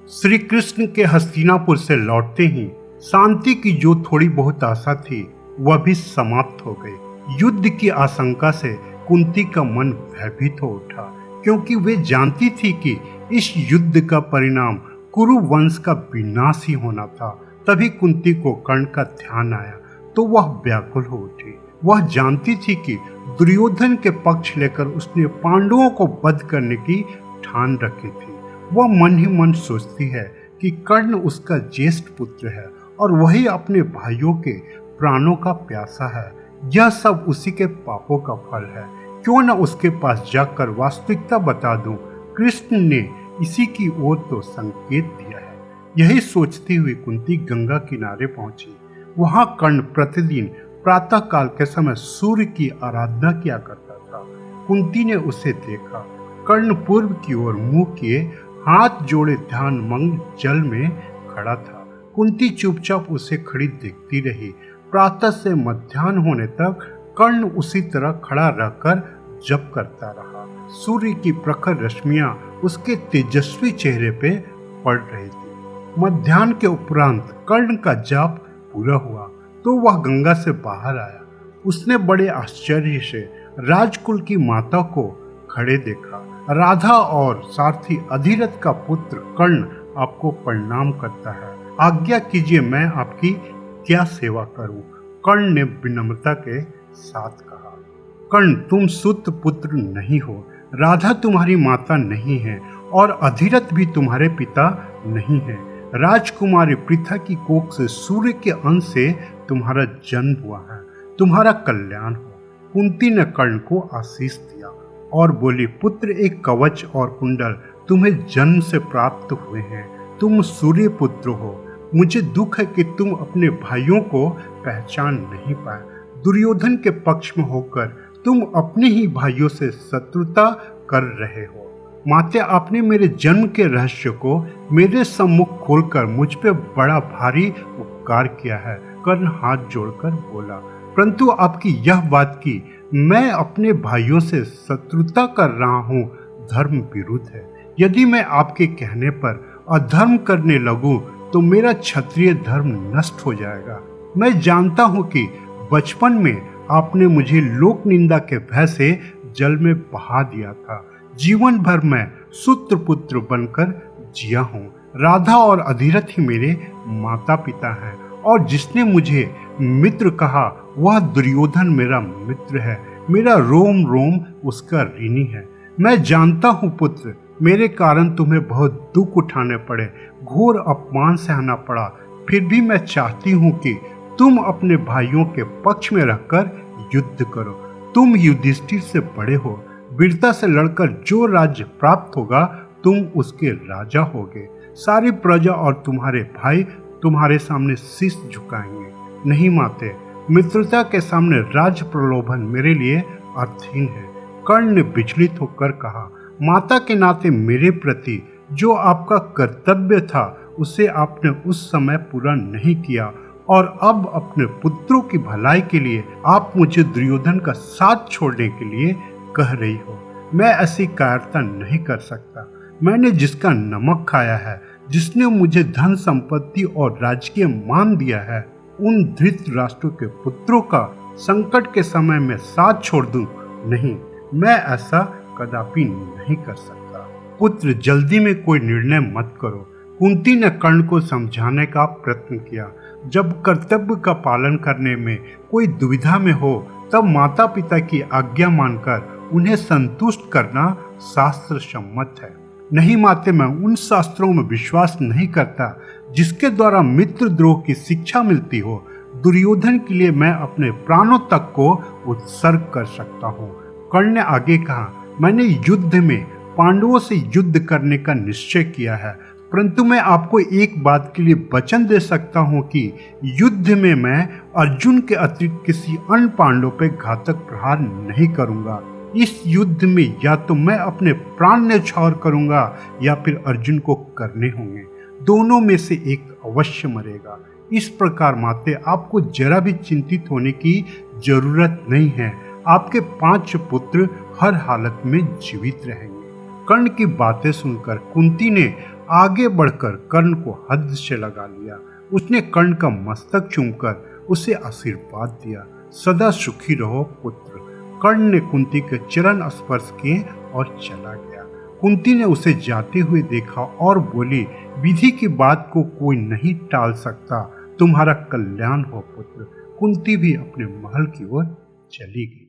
श्री कृष्ण के हस्तिनापुर से लौटते ही शांति की जो थोड़ी बहुत आशा थी वह भी समाप्त हो गई। युद्ध की आशंका से कुंती का मन भयभीत हो उठा, क्योंकि वे जानती थी कि इस युद्ध का परिणाम कुरु वंश का विनाश ही होना था। तभी कुंती को कर्ण का ध्यान आया तो वह व्याकुल हो उठी। वह जानती थी कि दुर्योधन के पक्ष लेकर उसने पांडवों को वध करने की ठान रखी थी। वह मन ही मन सोचती है कि कर्ण उसका ज्येष्ठ पुत्र है और वही अपने भाइयों के प्राणों का प्यासा है। यह सब उसी के पापों का फल है। क्यों न उसके पास जाकर वास्तविकता बता दूं। कृष्ण ने इसी की ओर तो संकेत दिया है। यही सोचती हुई कुंती गंगा किनारे पहुंची। वहां कर्ण प्रतिदिन प्रातः काल के समय सूर्य की आराधना किया करता था। कुंती ने उसे देखा। कर्ण पूर्व की ओर मुंह किए हाथ जोड़े ध्यान मंग जल में खड़ा था। कुंती चुपचाप उसे खड़ी देखती रही। प्रातः से मध्याह्न होने तक कर्ण उसी तरह खड़ा रहकर जप करता रहा। सूर्य की प्रखर रश्मियां उसके तेजस्वी चेहरे पे पड़ रही थी। मध्याह्न के उपरांत कर्ण का जाप पूरा हुआ तो वह गंगा से बाहर आया। उसने बड़े आश्चर्य से राजकुल की माता को खड़े देखा। राधा और सारथी अधिरथ का पुत्र कर्ण आपको प्रणाम करता है। आज्ञा कीजिए मैं आपकी क्या सेवा करूं। कर्ण ने विनम्रता के साथ कहा। कर्ण, तुम सुत पुत्र नहीं हो, राधा तुम्हारी माता नहीं है और अधिरथ भी तुम्हारे पिता नहीं है। राजकुमारी पृथा की कोख से सूर्य के अंश से तुम्हारा जन्म हुआ है। तुम्हारा कल्याण हो। कुंती ने कर्ण को आशीष दिया और बोली, पुत्र, एक कवच और कुंडल तुम्हें जन्म से प्राप्त हुए हैं। तुम सूर्य पुत्र हो। मुझे दुख है कि तुम अपने भाइयों को पहचान नहीं पाए। दुर्योधन के पक्ष में होकर तुम अपने ही भाइयों से शत्रुता कर रहे हो। माते, आपने मेरे जन्म के रहस्य को मेरे सम्मुख खोलकर मुझ पे बड़ा भारी उपकार किया है। कर्ण हाथ जोड़कर बोला, परंतु आपकी यह बात की मैं अपने भाइयों से शत्रुता कर रहा हूँ धर्म विरुद्ध है। यदि मैं आपके कहने पर अधर्म करने लगूं तो मेरा क्षत्रिय धर्म नष्ट हो जाएगा। मैं जानता हूँ कि बचपन में आपने मुझे लोक निंदा के भय से जल में बहा दिया था। जीवन भर मैं सूत्र पुत्र बनकर जिया हूँ। राधा और अधिरथ ही मेरे माता पिता हैं और जिसने मुझे मित्र कहा वह दुर्योधन मेरा मित्र है। मेरा रोम रोम उसका ऋणी है। मैं जानता हूँ पुत्र, मेरे कारण तुम्हें बहुत दुख उठाने पड़े, घोर अपमान सहना पड़ा। फिर भी मैं चाहती हूँ कि तुम अपने भाइयों के पक्ष में रहकर युद्ध करो। तुम युधिष्ठिर से बड़े हो। वीरता से लड़कर जो राज्य प्राप्त होगा तुम उसके राजा होगे। सारी प्रजा और तुम्हारे भाई तुम्हारे सामने शीश झुकाएंगे। नहीं माते, मित्रता के सामने राज प्रलोभन मेरे लिए अर्थहीन है। कर्ण ने विचलित होकर कहा, माता के नाते मेरे प्रति जो आपका कर्तव्य था उसे आपने उस समय पूरा नहीं किया और अब अपने पुत्रों की भलाई के लिए आप मुझे दुर्योधन का साथ छोड़ने के लिए कह रही हो। मैं ऐसी कायरता नहीं कर सकता। मैंने जिसका नमक खाया है, जिसने मुझे धन संपत्ति और राजकीय मान दिया है, उन धृतराष्ट्र के पुत्रों का संकट के समय में साथ छोड़ दूं? नहीं, मैं ऐसा कदापि नहीं कर सकता। पुत्र, जल्दी में कोई निर्णय मत करो। कुंती ने कर्ण को समझाने का प्रयत्न किया। जब कर्तव्य का पालन करने में कोई दुविधा में हो तब माता पिता की आज्ञा मानकर उन्हें संतुष्ट करना शास्त्र सम्मत है। नहीं माते, मैं उन शास्त्रों में विश्वास नहीं करता जिसके द्वारा मित्र द्रोह की शिक्षा मिलती हो। दुर्योधन के लिए मैं अपने प्राणों तक को उत्सर्ग कर सकता हूँ। कर्ण ने आगे कहा, मैंने युद्ध में पांडवों से युद्ध करने का निश्चय किया है, परंतु मैं आपको एक बात के लिए वचन दे सकता हूँ कि युद्ध में मैं अर्जुन के अतिरिक्त किसी अन्य पांडव पर घातक प्रहार नहीं करूँगा। इस युद्ध में या तो मैं अपने प्राण न्यौछावर करूँगा या फिर अर्जुन को करने होंगे। दोनों में से एक अवश्य मरेगा। इस प्रकार माते, आपको जरा भी चिंतित होने की जरूरत नहीं है। आपके 5 पुत्र हर हालत में जीवित रहेंगे। कर्ण की बातें सुनकर कुंती ने आगे बढ़कर कर्ण को हद से लगा लिया। उसने कर्ण का मस्तक चूमकर उसे आशीर्वाद दिया। सदा सुखी रहो पुत्र। कर्ण ने कुंती के चरण स्पर्श किए और चला गया। कुंती ने उसे जाते हुए देखा और बोली, विधि की बात को कोई नहीं टाल सकता। तुम्हारा कल्याण हो पुत्र। कुंती भी अपने महल की ओर चली गई।